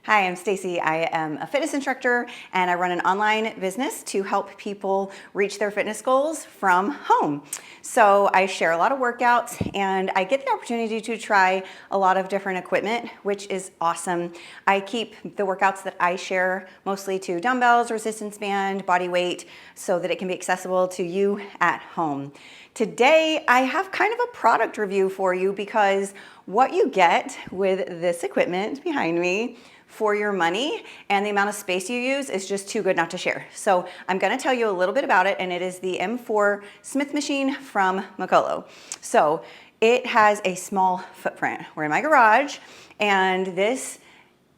Hi, I'm Stacy. I am a fitness instructor and I run an online business to help people reach their fitness goals from home. So I share a lot of workouts and I get the opportunity to try a lot of different equipment, which is awesome. I keep the workouts that I share mostly to dumbbells, resistance band, body weight, so that it can be accessible to you at home. Today, I have kind of a product review for you because what you get with this equipment behind me for your money and the amount of space you use is just too good not to share. So I'm gonna tell you a little bit about it, and it is the M4 Smith machine from Makolo. So it has a small footprint. We're in my garage, and this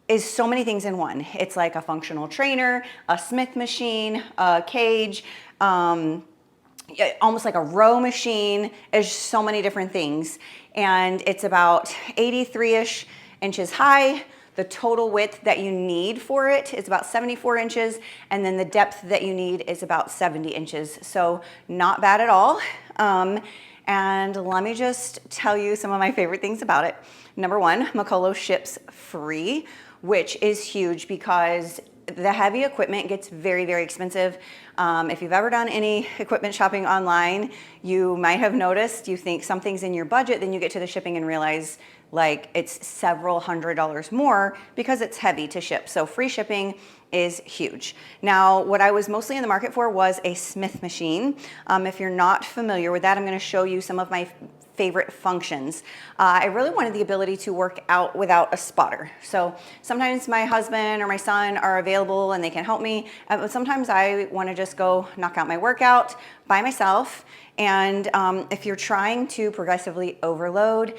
is so many things in one. It's like a functional trainer, a Smith machine, a cage, almost like a row machine. There's so many different things. And it's about 83-ish inches high. The total width that you need for it is about 74 inches, and then the depth that you need is about 70 inches. So not bad at all. And let me just tell you some of my favorite things about it. Number one, Makolo ships free, which is huge because the heavy equipment gets very, very expensive. If you've ever done any equipment shopping online, you might have noticed, you think something's in your budget, then you get to the shipping and realize like it's several $100s more because it's heavy to ship. So free shipping is huge. Now, what I was mostly in the market for was a Smith machine. If you're not familiar with that, I'm gonna show you some of my favorite functions. I really wanted the ability to work out without a spotter. So sometimes my husband or my son are available and they can help me. But sometimes I want to just go knock out my workout by myself. And if you're trying to progressively overload,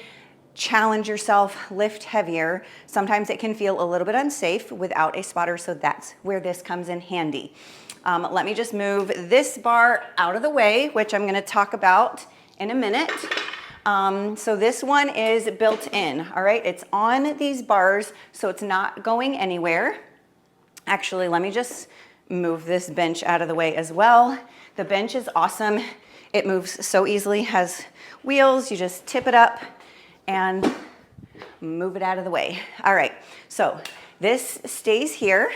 challenge yourself, lift heavier, sometimes it can feel a little bit unsafe without a spotter. So that's where this comes in handy. Let me just move this bar out of the way, which I'm going to talk about in a minute. So this one is built in, all right? It's on these bars, so it's not going anywhere. Actually, let me just move this bench out of the way as well. The bench is awesome. It moves so easily, has wheels. You just tip it up and move it out of the way. All right, so this stays here.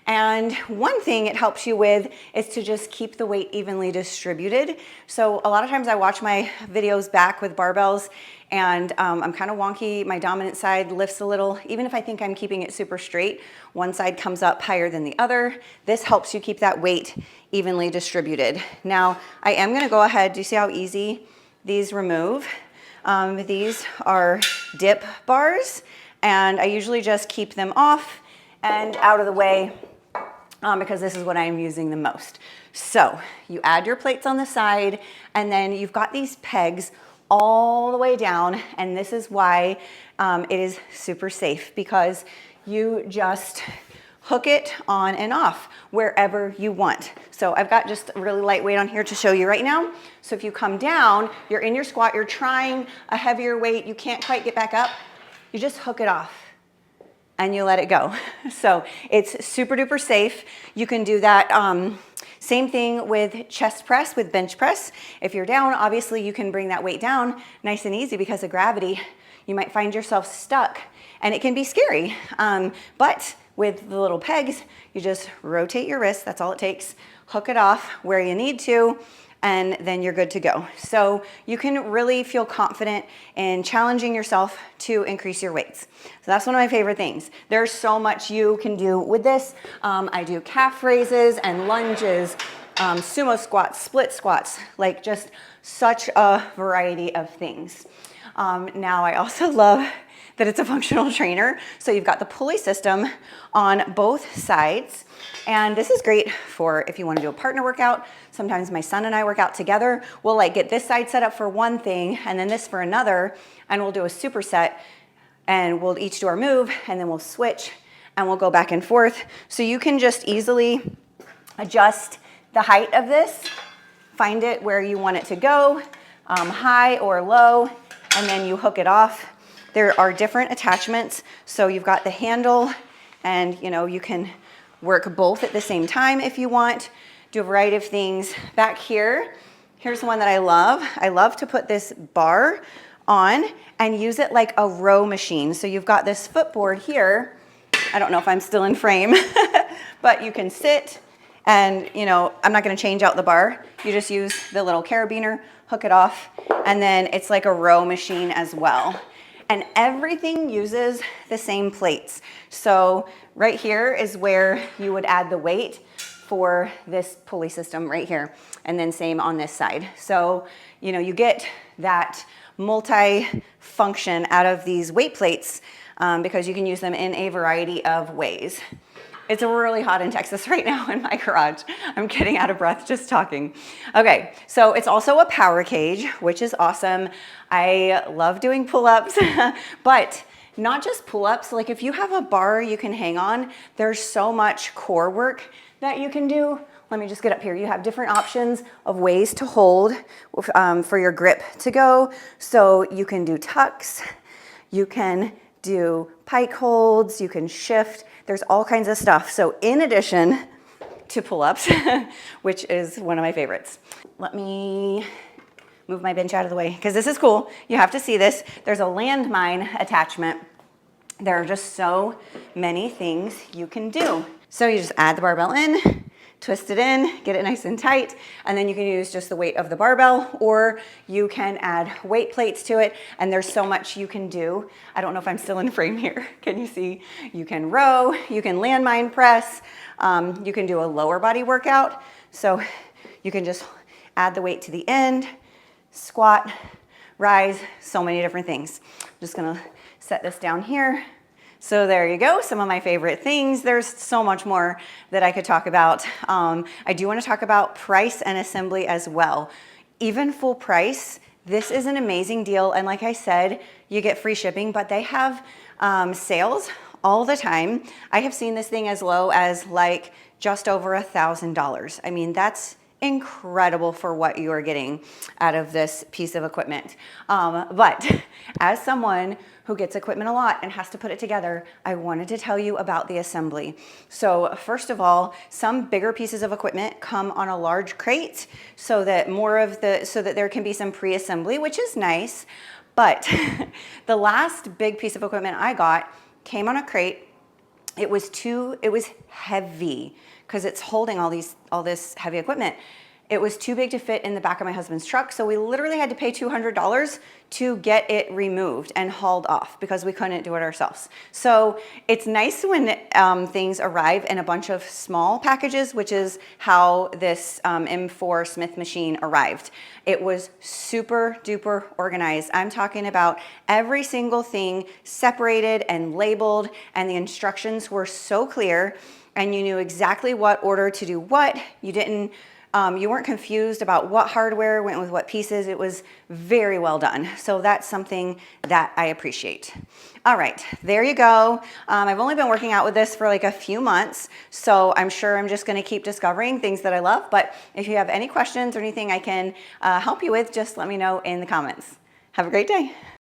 And one thing it helps you with is to just keep the weight evenly distributed. So a lot of times I watch my videos back with barbells and I'm kind of wonky. My dominant side lifts a little. Even if I think I'm keeping it super straight, one side comes up higher than the other. This helps you keep that weight evenly distributed. Now, I am gonna go ahead, do you see how easy these remove? These are dip bars, and I usually just keep them off and out of the way because this is what I'm using the most. So you add your plates on the side, and then you've got these pegs all the way down, and this is why it is super safe, because you just hook it on and off wherever you want. So I've got just a really lightweight on here to show you right now. So if you come down, you're in your squat, you're trying a heavier weight, you can't quite get back up, you just hook it off and you let it go. So it's super duper safe. You can do that. Same thing with chest press, with bench press. If you're down, obviously you can bring that weight down nice and easy because of gravity. You might find yourself stuck and it can be scary. But with the little pegs, you just rotate your wrist, that's all it takes, hook it off where you need to, and then you're good to go. So you can really feel confident in challenging yourself to increase your weights. So that's one of my favorite things. There's so much you can do with this. I do calf raises and lunges, sumo squats, split squats, like just such a variety of things. Now I also love that it's a functional trainer. So you've got the pulley system on both sides. And this is great for if you want to do a partner workout. Sometimes my son and I work out together. We'll like get this side set up for one thing and then this for another, and we'll do a superset, and we'll each do our move, and then we'll switch and we'll go back and forth. So you can just easily adjust the height of this, find it where you want it to go, high or low, and then you hook it off. There are different attachments. So you've got the handle, and you can work both at the same time if you want. Do a variety of things. Back here, here's one that I love. I love to put this bar on and use it like a row machine. So you've got this footboard here, I don't know if I'm still in frame, but you can sit and, you know, I'm not gonna change out the bar. You just use the little carabiner, hook it off, and then it's like a row machine as well. And everything uses the same plates. So right here is where you would add the weight for this pulley system right here. And then same on this side. So, you know, you get that multi-function out of these weight plates because you can use them in a variety of ways. It's really hot in Texas right now in my garage. I'm getting out of breath just talking. Okay, so it's also a power cage, which is awesome. I love doing pull-ups, but not just pull-ups. Like if you have a bar you can hang on, there's so much core work that you can do. Let me just get up here. You have different options of ways to hold for your grip to go. So you can do tucks, you can do pike holds, you can shift. There's all kinds of stuff. So in addition to pull-ups, which is one of my favorites. Let me move my bench out of the way because this is cool. You have to see this. There's a landmine attachment. There are just so many things you can do. So you just add the barbell in, twist it in, get it nice and tight, and then you can use just the weight of the barbell, or you can add weight plates to it, and there's so much you can do. I don't know if I'm still in frame here. Can you see? You can row, you can landmine press, you can do a lower body workout. So you can just add the weight to the end, squat, rise, so many different things. I'm just gonna set this down here. So there you go, some of my favorite things. There's so much more that I could talk about. I do want to talk about price and assembly as well. Even full price, this is an amazing deal. And like I said, you get free shipping, but they have sales all the time. I have seen this thing as low as like just over $1,000. I mean, that's incredible for what you are getting out of this piece of equipment. But as someone who gets equipment a lot and has to put it together, I wanted to tell you about the assembly. So first of all, some bigger pieces of equipment come on a large crate so that there can be some pre-assembly, which is nice. But the last big piece of equipment I got came on a crate. It was heavy because it's holding all this heavy equipment. It was too big to fit in the back of my husband's truck, so we literally had to pay $200 to get it removed and hauled off because we couldn't do it ourselves. So it's nice when things arrive in a bunch of small packages, which is how this M4 Smith machine arrived. It was super duper organized. I'm talking about every single thing separated and labeled, and the instructions were so clear, and you knew exactly what order to do what. You weren't confused about what hardware went with what pieces. It was very well done. So that's something that I appreciate. All right, there you go. I've only been working out with this for like a few months, so I'm sure I'm just gonna keep discovering things that I love. But if you have any questions or anything I can help you with, just let me know in the comments. Have a great day.